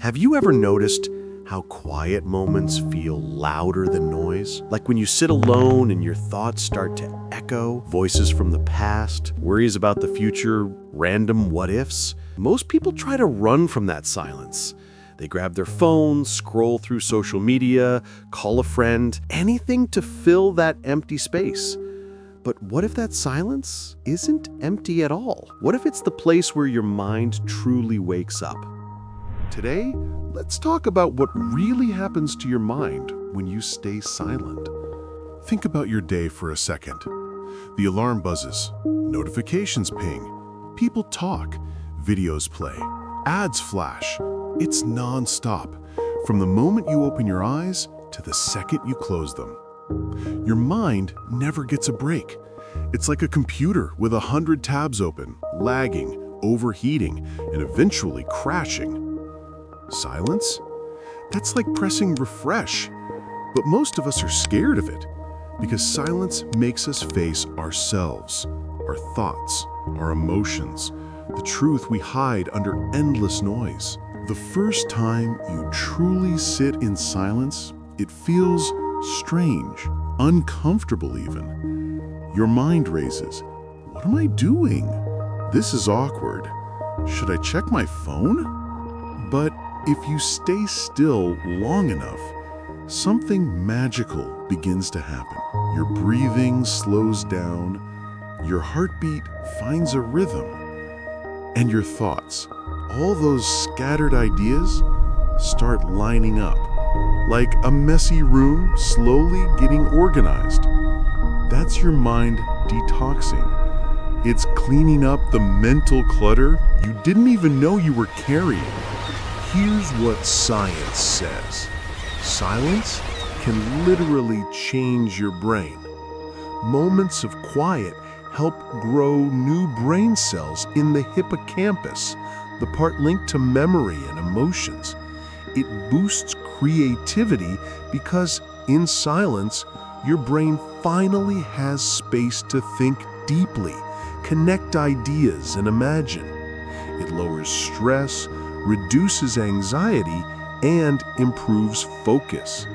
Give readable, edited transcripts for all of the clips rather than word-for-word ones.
Have you ever noticed how quiet moments feel louder than noise? Like when you sit alone and your thoughts start to echo, voices from the past, worries about the future, random what-ifs? Most people try to run from that silence. They grab their phones, scroll through social media, call a friend, anything to fill that empty space. But what if that silence isn't empty at all? What if it's the place where your mind truly wakes up? Today, let's talk about what really happens to your mind when you stay silent. Think about your day for a second. The alarm buzzes, notifications ping, people talk, videos play, ads flash. It's non-stop, from the moment you open your eyes to the second you close them. Your mind never gets a break. It's like a computer with 100 tabs open, lagging, overheating, and eventually crashing. Silence? That's like pressing refresh. But most of us are scared of it because silence makes us face ourselves, our thoughts, our emotions, the truth we hide under endless noise. The first time you truly sit in silence, it feels strange, uncomfortable even. Your mind races. What am I doing? This is awkward. Should I check my phone? But if you stay still long enough, something magical begins to happen. Your breathing slows down, your heartbeat finds a rhythm, and your thoughts, all those scattered ideas, start lining up, like a messy room slowly getting organized. That's your mind detoxing. It's cleaning up the mental clutter you didn't even know you were carrying. Here's what science says. Silence can literally change your brain. Moments of quiet help grow new brain cells in the hippocampus, the part linked to memory and emotions. It boosts creativity because in silence, your brain finally has space to think deeply, connect ideas, and imagine. It lowers stress, reduces anxiety, and improves focus.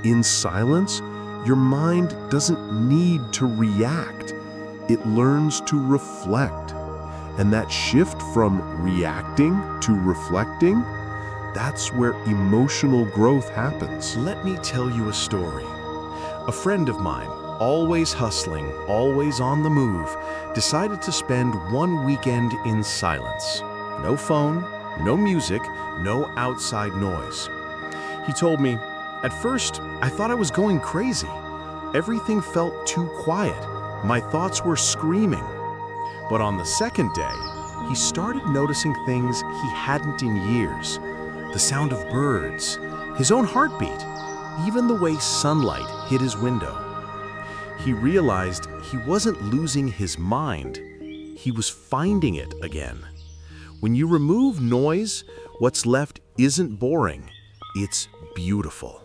In silence, your mind doesn't need to react. It learns to reflect. And that shift from reacting to reflecting, that's where emotional growth happens. Let me tell you a story. A friend of mine, always hustling, always on the move, decided to spend one weekend in silence. No phone, no music, no outside noise. He told me, "At first, I thought I was going crazy. Everything felt too quiet. My thoughts were screaming." But on the second day, he started noticing things he hadn't in years. The sound of birds, his own heartbeat, even the way sunlight hit his window. He realized he wasn't losing his mind. He was finding it again. When you remove noise, what's left isn't boring, it's beautiful.